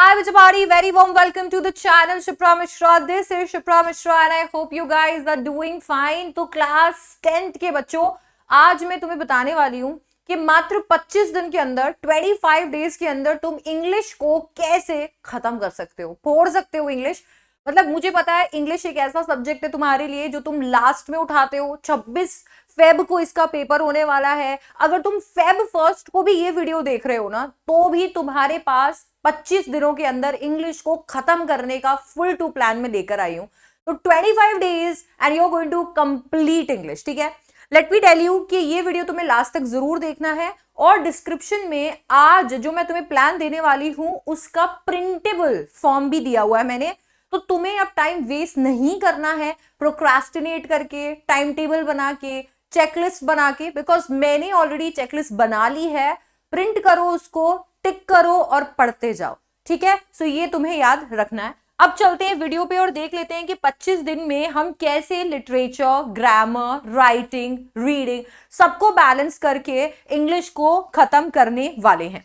Hi everybody, very warm welcome to the channel Shipra Mishra. This is Shipra Mishra and I hope you guys are doing fine. तो class 10th के बच्चों, आज मैं तुम्हें बताने वाली हूँ कि मात्र 25 दिन के अंदर 25 डेज के अंदर तुम इंग्लिश को कैसे खत्म कर सकते हो, फोड़ सकते हो इंग्लिश। मतलब मुझे पता है इंग्लिश एक ऐसा सब्जेक्ट है तुम्हारे लिए जो तुम लास्ट में उठाते हो। 26 फेब को इसका पेपर होने वाला है। अगर तुम फेब फर्स्ट को भी ये वीडियो देख रहे हो ना, तो भी तुम्हारे पास 25 दिनों के अंदर इंग्लिश को खत्म करने का फुल टू प्लान में लेकर आई हूं। तो 25 days and you are going to complete English. ठीक है, लेट मी टेल यू कि ये वीडियो तुम्हें लास्ट तक जरूर देखना है और डिस्क्रिप्शन में आज जो मैं तुम्हें प्लान देने वाली हूं उसका प्रिंटेबल फॉर्म भी दिया हुआ है मैंने। तो तुम्हें अब टाइम वेस्ट नहीं करना है प्रोक्रास्टिनेट करके, टाइम टेबल बना के, चेकलिस्ट बना के, बिकॉज मैंने ऑलरेडी चेकलिस्ट बना ली है। प्रिंट करो उसको, टिक करो और पढ़ते जाओ। ठीक है, सो ये तुम्हें याद रखना है। अब चलते हैं वीडियो पे और देख लेते हैं कि 25 दिन में हम कैसे लिटरेचर, ग्रामर, राइटिंग, रीडिंग सबको बैलेंस करके इंग्लिश को खत्म करने वाले हैं।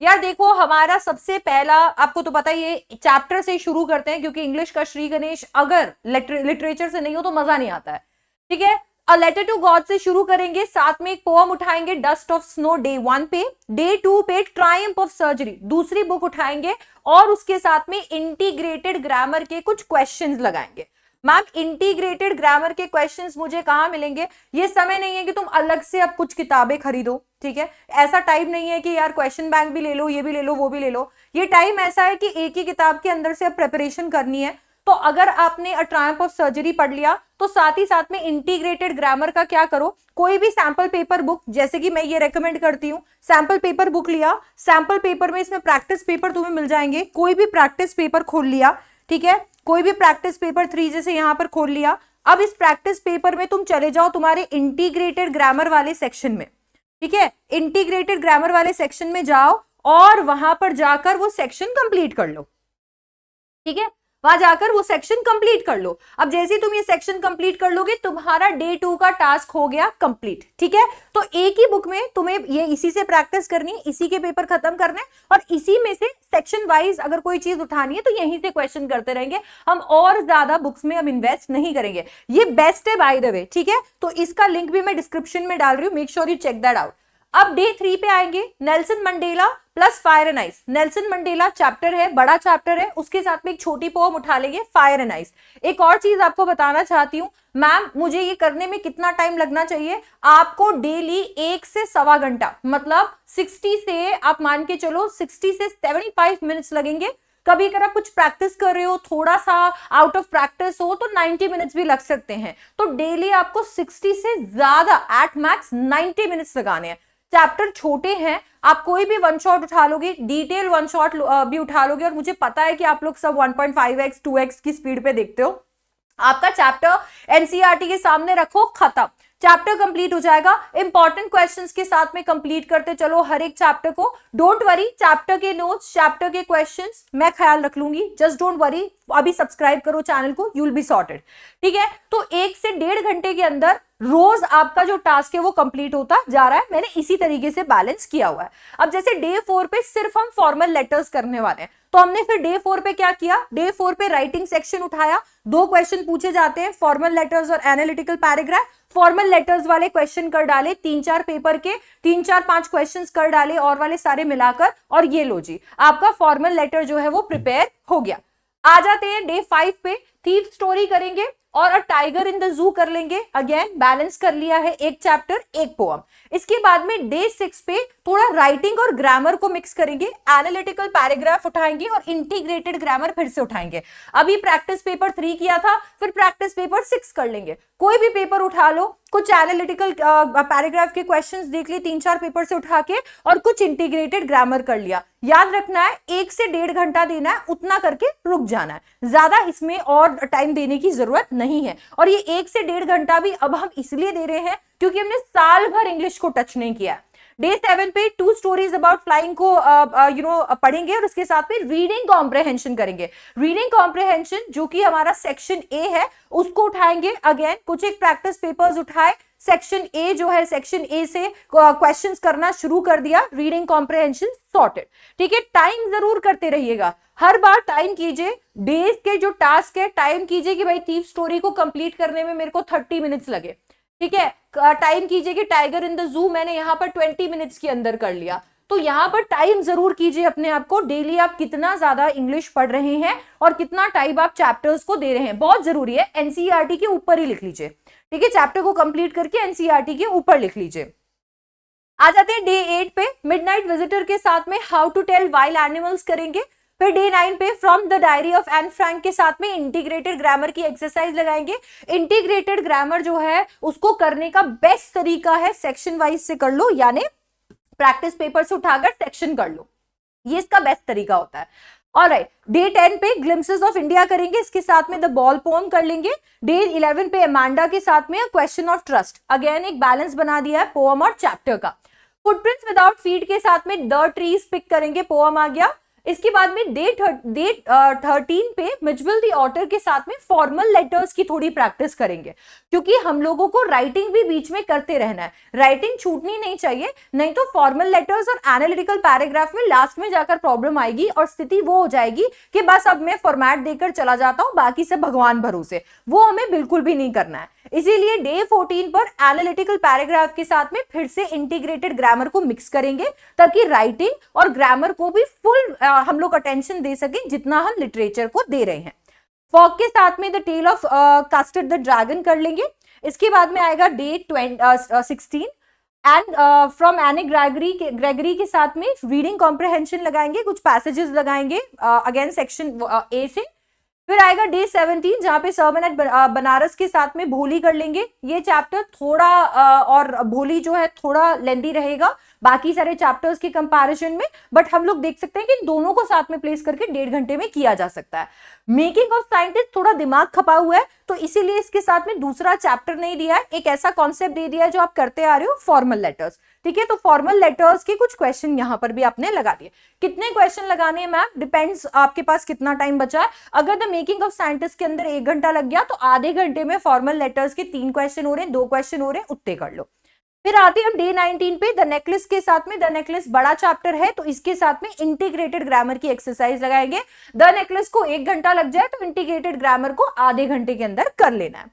यार देखो, हमारा सबसे पहला, आपको तो पता ही है, चैप्टर से शुरू करते हैं क्योंकि इंग्लिश का श्री गणेश अगर लिटरेचर से नहीं हो तो मजा नहीं आता है। ठीक है, अ लेटर टू गॉड से शुरू करेंगे, साथ में एक पोएम उठाएंगे डस्ट ऑफ स्नो डे 1 पे, डे 2 पे ट्रायम्फ ऑफ सर्जरी दूसरी बुक उठाएंगे और उसके साथ में इंटीग्रेटेड ग्रामर के कुछ क्वेश्चंस लगाएंगे। मैम इंटीग्रेटेड ग्रामर के क्वेश्चंस मुझे कहां मिलेंगे? ये समय नहीं है कि तुम अलग से अब कुछ किताबें खरीदो। ठीक है, ऐसा टाइम नहीं है कि यार क्वेश्चन बैंक भी ले लो, ये भी ले लो, वो भी ले लो। ये टाइम ऐसा है कि एक ही किताब के अंदर से अब प्रिपरेशन करनी है। तो अगर आपने अ ट्रायम्फ ऑफ सर्जरी पढ़ लिया तो साथ ही साथ में इंटीग्रेटेड ग्रामर का क्या करो, कोई भी सैंपल पेपर बुक, जैसे कि मैं ये रेकमेंड करती हूँ, सैंपल पेपर बुक लिया, सैंपल पेपर में इसमें प्रैक्टिस पेपर तुम्हें मिल जाएंगे, कोई भी प्रैक्टिस पेपर खोल लिया। ठीक है, कोई भी प्रैक्टिस पेपर 3 जैसे यहां पर खोल लिया। अब इस प्रैक्टिस पेपर में तुम चले जाओ तुम्हारे इंटीग्रेटेड ग्रामर वाले सेक्शन में। ठीक है, इंटीग्रेटेड ग्रामर वाले सेक्शन में जाओ और वहां पर जाकर वो सेक्शन कंप्लीट कर लो। ठीक है, वहां जाकर वो सेक्शन कंप्लीट कर लो। अब जैसे तुम ये सेक्शन कंप्लीट कर लोगे, तुम्हारा डे 2 का टास्क हो गया कंप्लीट। ठीक है, तो एक ही बुक में तुम्हें ये इसी से प्रैक्टिस करनी है, इसी के पेपर खत्म करने और इसी में से सेक्शन वाइज अगर कोई चीज उठानी है तो यहीं से क्वेश्चन करते रहेंगे हम, और ज्यादा बुक्स में हम इन्वेस्ट नहीं करेंगे। ये बेस्ट है बाय द वे। ठीक है, तो इसका लिंक भी मैं डिस्क्रिप्शन में डाल रही हूँ, make sure you check that out. अब डे 3 पे आएंगे, Nelson Mandela plus fire and ice. Nelson Mandela chapter है, बड़ा चैप्टर है, उसके साथ में एक छोटी पोएम उठा लेंगे, फायर एंड आइस। एक और चीज आपको बताना चाहती हूँ, मैम मुझे ये करने में कितना टाइम लगना चाहिए? आपको डेली 1 से सवा घंटा, मतलब 60 से आप मान के चलो 60 से 75 मिनट्स लगेंगे। कभी अगर आप कुछ प्रैक्टिस कर रहे हो, थोड़ा सा आउट ऑफ प्रैक्टिस हो तो 90 मिनट्स भी लग सकते हैं। तो डेली आपको 60 से ज्यादा एट मैक्स 90 मिनट्स लगाने हैं। चैप्टर छोटे हैं, आप कोई भी वन शॉट उठा लोगे, डिटेल वन शॉट भी उठा लोगे, और मुझे पता है कि आप लोग सब 1.5x 2x की स्पीड पे देखते हो। आपका चैप्टर एनसीईआरटी के सामने रखो, खत्म, चैप्टर कंप्लीट हो जाएगा। इंपॉर्टेंट क्वेश्चंस के साथ में कंप्लीट करते चलो हर एक चैप्टर को। डोंट वरी, चैप्टर के नोट्स, चैप्टर के क्वेश्चंस मैं ख्याल रख लूंगी, जस्ट डोंट वरी। अभी सब्सक्राइब करो चैनल को, यू विल बी सॉर्टेड। ठीक है, तो 1 से 1.5 घंटे के अंदर रोज आपका जो टास्क है वो कंप्लीट होता जा रहा है। मैंने इसी तरीके से बैलेंस किया हुआ है। अब जैसे डे 4 पे सिर्फ हम फॉर्मल लेटर्स करने वाले हैं, तो हमने फिर डे 4 पे क्या किया? डे 4 पे राइटिंग सेक्शन उठाया, 2 क्वेश्चन पूछे जाते हैं, फॉर्मल लेटर्स और एनालिटिकल पैराग्राफ। फॉर्मल लेटर्स वाले क्वेश्चन कर डाले 3-4 पेपर के, 3-4-5 क्वेश्चंस कर डाले और वाले सारे मिलाकर, और ये लो जी, आपका फॉर्मल लेटर जो है वो प्रिपेयर हो गया। आ जाते हैं डे 5 पे, थीफ स्टोरी करेंगे और a tiger in the zoo कर लेंगे। अगेन बैलेंस कर लिया है, एक चैप्टर एक पोएम। इसके बाद में डे 6 पे थोड़ा राइटिंग और ग्रामर को मिक्स करेंगे, एनालिटिकल पैराग्राफ उठाएंगे और इंटीग्रेटेड ग्रामर फिर से उठाएंगे। अभी प्रैक्टिस पेपर 3 किया था, फिर प्रैक्टिस पेपर 6 कर लेंगे। कोई भी पेपर उठा लो, कुछ एनालिटिकल पैराग्राफ के क्वेश्चंस देख लिए 3-4 पेपर से उठा के, और कुछ इंटीग्रेटेड ग्रामर कर लिया। याद रखना है 1 से 1.5 घंटा देना है, उतना करके रुक जाना है, ज्यादा इसमें और टाइम देने की जरूरत नहीं है। और ये 1 से 1.5 घंटा भी अब हम इसलिए दे रहे हैं क्योंकि हमने साल भर इंग्लिश को टच नहीं किया। डे 7 पे 2 स्टोरीज अबाउट फ्लाइंग को पढ़ेंगे और उसके साथ में रीडिंग कॉम्प्रहेंशन करेंगे। रीडिंग कॉम्प्रहेंशन जो कि हमारा सेक्शन ए है उसको उठाएंगे। अगेन कुछ एक प्रैक्टिस पेपर्स उठाए, सेक्शन ए जो है, सेक्शन ए से क्वेश्चंस करना शुरू कर दिया, रीडिंग कॉम्प्रिहेंशन सॉर्टेड। ठीक है, टाइम जरूर करते रहिएगा, हर बार टाइम कीजिए, डेज के जो टास्क है टाइम कीजिए कि भाई थीफ स्टोरी को कंप्लीट करने में मेरे को 30 मिनट्स लगे। ठीक है, टाइम कीजिए कि टाइगर इन द जू मैंने यहाँ पर 20 मिनट्स के अंदर कर लिया। तो यहाँ पर टाइम जरूर कीजिए अपने आप को, डेली आप कितना ज्यादा इंग्लिश पढ़ रहे हैं और कितना टाइम आप चैप्टर्स को दे रहे हैं, बहुत जरूरी है। एनसीईआरटी के ऊपर ही लिख लीजिए। ठीक है, चैप्टर को कंप्लीट करके एनसीईआरटी के ऊपर लिख लीजिए। आ जाते हैं डे 8 पे, मिडनाइट विजिटर के साथ में how to tell wild animals करेंगे। फिर डे 9 पे from the diary of Anne Frank के साथ में इंटीग्रेटेड ग्रामर की एक्सरसाइज लगाएंगे। इंटीग्रेटेड ग्रामर जो है उसको करने का बेस्ट तरीका है सेक्शन वाइज से कर लो, यानी प्रैक्टिस पेपर से उठाकर सेक्शन कर लो, ये इसका बेस्ट तरीका होता है। ऑलराइट, डे 10 पे ग्लिम्पसेस ऑफ इंडिया करेंगे, इसके साथ में द बॉल पोम कर लेंगे। डे 11 पे अमांडा के साथ में क्वेश्चन ऑफ ट्रस्ट, अगेन एक बैलेंस बना दिया है पोम और चैप्टर का। फुटप्रिंट्स विदाउट फीट के साथ में द ट्रीज पिक करेंगे, पोम आ गया। इसके बाद में डे 13 पे मिचबिल द ऑटर के साथ में फॉर्मल लेटर्स की थोड़ी प्रैक्टिस करेंगे, क्योंकि हम लोगों को राइटिंग भी बीच में करते रहना है, राइटिंग छूटनी नहीं चाहिए, नहीं तो फॉर्मल लेटर्स और एनालिटिकल पैराग्राफ में लास्ट में जाकर प्रॉब्लम आएगी और स्थिति वो हो जाएगी कि बस अब मैं फॉर्मेट देकर चला जाता हूं, बाकी सब भगवान भरोसे, वो हमें बिल्कुल भी नहीं करना है। इसीलिए डे 14 पर एनालिटिकल पैराग्राफ के साथ में फिर से इंटीग्रेटेड ग्रामर को मिक्स करेंगे, ताकि राइटिंग और ग्रामर को भी फुल हम लोग अटेंशन दे सकें जितना हम लिटरेचर को दे रहे हैं। फॉग के साथ में the tale of custard the dragon कर लेंगे। इसके बाद में आएगा day 16 and from Anne Gregory के साथ में रीडिंग कॉम्प्रिहेंशन लगाएंगे, कुछ पैसेजेस लगाएंगे अगेन सेक्शन ए से। फिर आएगा डे 17 जहां पे सर्मन एट बनारस के साथ में भोली कर लेंगे। ये चैप्टर थोड़ा और भोली जो है थोड़ा लेंदी रहेगा बाकी सारे चैप्टर्स के कंपैरिजन में, बट हम लोग देख सकते हैं कि इन दोनों को साथ में प्लेस करके 1.5 घंटे में किया जा सकता है। मेकिंग ऑफ साइंटिस्ट थोड़ा दिमाग खपा हुआ है, तो इसीलिए इसके साथ में दूसरा चैप्टर नहीं दिया है, एक ऐसा कॉन्सेप्ट दे दिया है जो आप करते आ रहे हो, फॉर्मल लेटर्स। ठीक है, तो फॉर्मल लेटर्स के कुछ क्वेश्चन यहां पर भी आपने लगा दिए। कितने क्वेश्चन लगाने हैं मैम, डिपेंड्स आपके पास कितना टाइम बचा है। अगर द मेकिंग ऑफ साइंटिस्ट के अंदर 1 घंटा लग गया तो आधे घंटे में फॉर्मल लेटर्स के 3 क्वेश्चन हो रहे हैं, 2 क्वेश्चन हो रहे हैं, उतने कर लो। फिर आते हैं हम डे 19 पे द नेकलेस के साथ में। द नेकलेस बड़ा चैप्टर है, तो इसके साथ में इंटीग्रेटेड ग्रामर की एक्सरसाइज लगाएंगे। द नेकलेस को 1 घंटा लग जाए तो इंटीग्रेटेड ग्रामर को आधे घंटे के अंदर कर लेना है।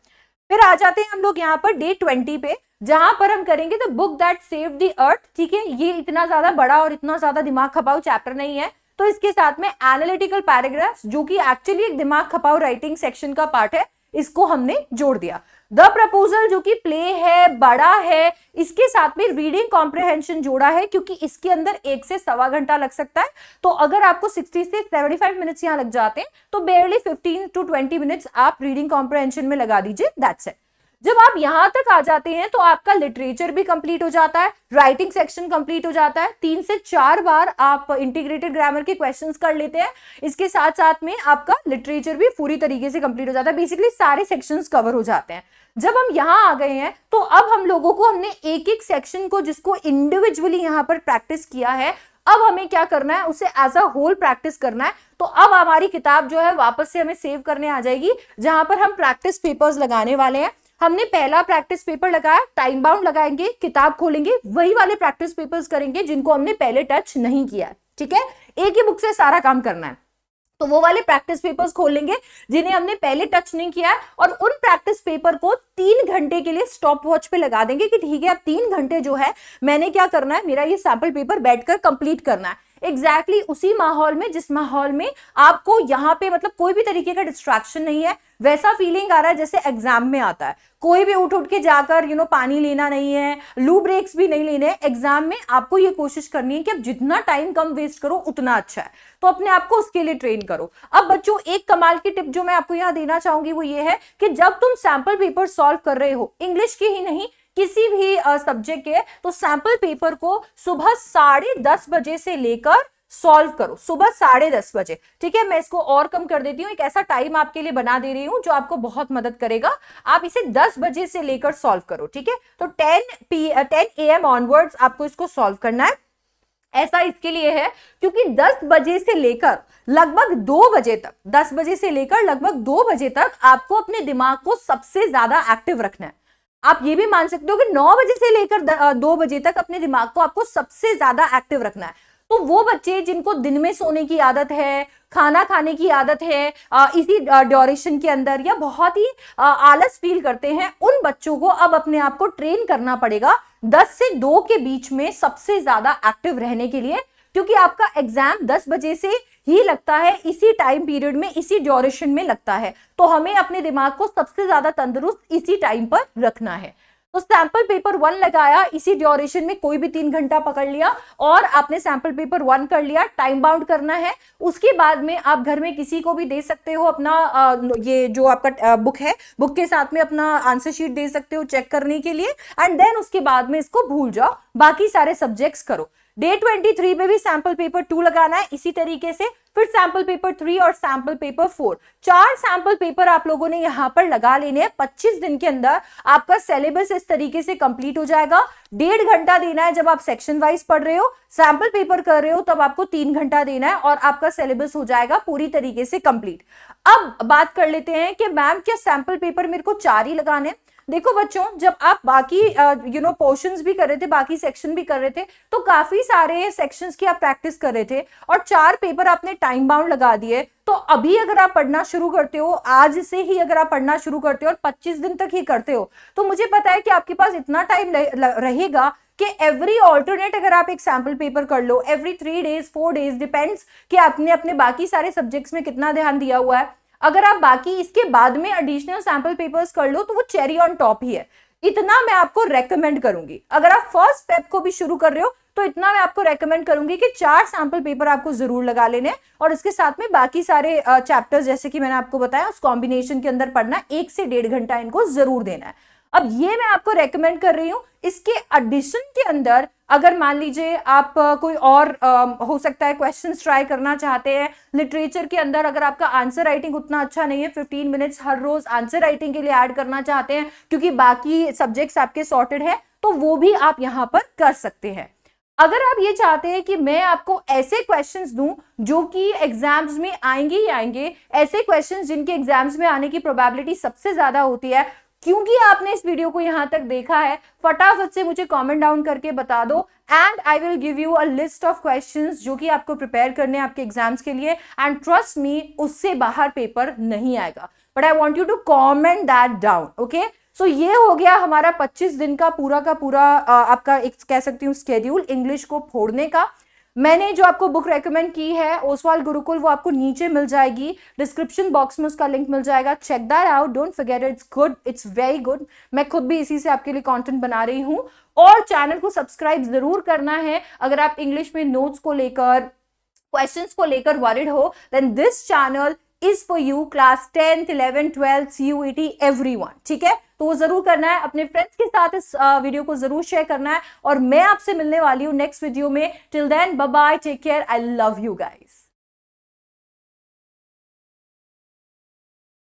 फिर आ जाते हैं हम लोग यहाँ पर डे 20 पे, जहां पर हम करेंगे the book that saved the earth. ठीक है, ये इतना ज्यादा बड़ा और इतना ज्यादा दिमाग खपाऊ चैप्टर नहीं है, तो इसके साथ में एनालिटिकल पैराग्राफ्स, जो कि एक्चुअली एक दिमाग खपाऊ राइटिंग सेक्शन का पार्ट है, इसको हमने जोड़ दिया। द प्रपोजल जो कि प्ले है, बड़ा है, इसके साथ में रीडिंग कॉम्प्रिहेंशन जोड़ा है, क्योंकि इसके अंदर 1 से सवा घंटा लग सकता है। तो अगर आपको 60 से 75 मिनट्स यहाँ लग जाते हैं तो बेयरली 15 to 20 मिनट्स आप रीडिंग कॉम्प्रिहेंशन में लगा दीजिए, दैट्स इट। जब आप यहां तक आ जाते हैं तो आपका लिटरेचर भी कंप्लीट हो जाता है, राइटिंग सेक्शन कंप्लीट हो जाता है, 3 से 4 बार आप इंटीग्रेटेड ग्रामर के क्वेश्चंस कर लेते हैं, इसके साथ साथ में आपका लिटरेचर भी पूरी तरीके से कंप्लीट हो जाता है, बेसिकली सारे सेक्शंस कवर हो जाते हैं। जब हम यहां आ गए हैं तो अब हम लोगों को, हमने एक एक सेक्शन को जिसको इंडिविजुअली यहां पर प्रैक्टिस किया है, अब हमें क्या करना है, उसे एज अ होल प्रैक्टिस करना है। तो अब हमारी किताब जो है वापस से हमें सेव करने आ जाएगी, जहां पर हम प्रैक्टिस पेपर्स लगाने वाले हैं। हमने पहला प्रैक्टिस पेपर लगाया, टाइम बाउंड लगाएंगे, किताब खोलेंगे, वही वाले प्रैक्टिस पेपर्स करेंगे जिनको हमने पहले टच नहीं किया है। ठीक है, एक ही बुक से सारा काम करना है, तो वो वाले प्रैक्टिस पेपर्स खोल लेंगे जिन्हें हमने पहले टच नहीं किया है, और उन प्रैक्टिस पेपर को 3 घंटे के लिए स्टॉप वॉच पे लगा देंगे कि ठीक है अब 3 घंटे जो है मैंने क्या करना है, मेरा ये सैंपल पेपर बैठकर कंप्लीट करना है। एग्जैक्टली उसी माहौल में जिस माहौल में आपको यहाँ पे मतलब कोई भी तरीके का डिस्ट्रैक्शन नहीं है, वैसा फीलिंग आ रहा है जैसे एग्जाम में आता है। कोई भी उठ के जाकर पानी लेना नहीं है, लू ब्रेक्स भी नहीं लेने। एग्जाम में आपको ये कोशिश करनी है कि आप जितना टाइम कम वेस्ट करो उतना अच्छा है, तो अपने आप को उसके लिए ट्रेन करो। अब बच्चों, एक कमाल की टिप जो मैं आपको यहाँ देना चाहूंगी वो ये है कि जब तुम सैंपल पेपर सॉल्व कर रहे हो, इंग्लिश के ही नहीं किसी भी सब्जेक्ट के, तो सैंपल पेपर को सुबह 10:30 बजे से लेकर सॉल्व करो, सुबह 10:30 बजे। ठीक है, मैं इसको और कम कर देती हूँ, एक ऐसा टाइम आपके लिए बना दे रही हूँ जो आपको बहुत मदद करेगा। आप इसे 10 बजे से लेकर सॉल्व करो। ठीक है, तो 10 AM ऑनवर्ड्स आपको इसको सॉल्व करना है। ऐसा इसके लिए है क्योंकि 10 बजे से लेकर लगभग 2 बजे तक, 10 बजे से लेकर लगभग 2 बजे तक आपको अपने दिमाग को सबसे ज्यादा एक्टिव रखना है। आप ये भी मान सकते हो कि 9 बजे से लेकर 2 बजे तक अपने दिमाग को आपको सबसे ज्यादा एक्टिव रखना है। तो वो बच्चे जिनको दिन में सोने की आदत है, खाना खाने की आदत है इसी ड्यूरेशन के अंदर, या बहुत ही आलस फील करते हैं, उन बच्चों को अब अपने आप को ट्रेन करना पड़ेगा 10 से 2 के बीच में सबसे ज्यादा एक्टिव रहने के लिए, क्योंकि आपका एग्जाम 10 बजे से ही लगता है, इसी टाइम पीरियड में, इसी ड्यूरेशन में लगता है। तो हमें अपने दिमाग को सबसे ज्यादा तंदुरुस्त इसी टाइम पर रखना है। तो सैंपल पेपर 1 लगाया, इसी ड्यूरेशन में कोई भी 3 घंटा पकड़ लिया और आपने सैंपल पेपर 1 कर लिया, टाइम बाउंड करना है। उसके बाद में आप घर में किसी को भी दे सकते हो अपना ये जो आपका बुक है, बुक के साथ में अपना आंसर शीट दे सकते हो चेक करने के लिए, एंड देन उसके बाद में इसको भूल जाओ, बाकी सारे सब्जेक्ट्स करो। डे 23 पे भी सैंपल पेपर 2 लगाना है इसी तरीके से, फिर सैंपल पेपर 3 और सैंपल पेपर 4, 4 सैंपल पेपर आप लोगों ने यहां पर लगा लेने हैं। 25 दिन के अंदर आपका सिलेबस इस तरीके से कंप्लीट हो जाएगा। 1.5 घंटा देना है जब आप सेक्शन वाइज पढ़ रहे हो, सैंपल पेपर कर रहे हो तब आपको 3 घंटा देना है और आपका सिलेबस हो जाएगा पूरी तरीके से कंप्लीट। अब बात कर लेते हैं कि मैम क्या सैंपल पेपर मेरे को 4 ही लगाने? देखो बच्चों, जब आप बाकी पोर्शंस भी कर रहे थे, बाकी सेक्शन भी कर रहे थे, तो काफी सारे सेक्शंस की आप प्रैक्टिस कर रहे थे और 4 पेपर आपने टाइम बाउंड लगा दिए। तो अभी अगर आप पढ़ना शुरू करते हो, आज से ही अगर आप पढ़ना शुरू करते हो और 25 दिन तक ही करते हो, तो मुझे पता है कि आपके पास इतना टाइम रहेगा कि एवरी ऑल्टरनेट अगर आप एक सैंपल पेपर कर लो, एवरी 3 डेज 4 डेज, डिपेंड्स कि आपने अपने बाकी सारे सब्जेक्ट्स में कितना ध्यान दिया हुआ है। अगर आप बाकी इसके बाद में एडिशनल सैंपल पेपर्स कर लो तो वो चेरी ऑन टॉप ही है। इतना मैं आपको रेकमेंड करूंगी। अगर आप फर्स्ट स्टेप को भी शुरू कर रहे हो तो इतना मैं आपको रेकमेंड करूंगी कि 4 सैंपल पेपर आपको जरूर लगा लेने, और इसके साथ में बाकी सारे चैप्टर्स जैसे कि मैंने आपको बताया उस कॉम्बिनेशन के अंदर पढ़ना, 1 से 1.5 घंटा इनको जरूर देना है। अब ये मैं आपको रेकमेंड कर रही हूं। इसके एडिशन के अंदर अगर मान लीजिए आप कोई और हो सकता है क्वेश्चंस ट्राई करना चाहते हैं, लिटरेचर के अंदर अगर आपका आंसर राइटिंग उतना अच्छा नहीं है, 15 मिनट्स हर रोज आंसर राइटिंग के लिए ऐड करना चाहते हैं क्योंकि बाकी सब्जेक्ट्स आपके सॉर्टेड है, तो वो भी आप यहां पर कर सकते हैं। अगर आप ये चाहते हैं कि मैं आपको ऐसे क्वेश्चंस दूं जो कि एग्जाम्स में आएंगे ही आएंगे, ऐसे क्वेश्चंस जिनके एग्जाम्स में आने की प्रोबेबिलिटी सबसे ज्यादा होती है, क्योंकि आपने इस वीडियो को यहां तक देखा है, फटाफट से मुझे कमेंट डाउन करके बता दो and I will give you a list of questions जो कि आपको प्रिपेयर करने हैं आपके एग्जाम्स के लिए, एंड ट्रस्ट मी उससे बाहर पेपर नहीं आएगा, but I want you to comment that down. Okay, so ये हो गया हमारा 25 दिन का पूरा आपका एक कह सकती हूँ स्केड्यूल इंग्लिश को फोड़ने का। मैंने जो आपको बुक रेकमेंड की है ओसवाल गुरुकुल, वो आपको नीचे मिल जाएगी, डिस्क्रिप्शन बॉक्स में उसका लिंक मिल जाएगा, check that out, don't forget, it's good, it's very good. मैं खुद भी इसी से आपके लिए कंटेंट बना रही हूँ, और चैनल को सब्सक्राइब जरूर करना है। अगर आप इंग्लिश में नोट्स को लेकर, क्वेश्चंस को लेकर वरिड हो, then this channel is for you, class 10th 11th 12th CUET everyone. ठीक है, तो वो जरूर करना है, अपने फ्रेंड्स के साथ इस वीडियो को जरूर शेयर करना है, और मैं आपसे मिलने वाली हूँ नेक्स्ट वीडियो में। Till then bye bye, take care, I love you guys.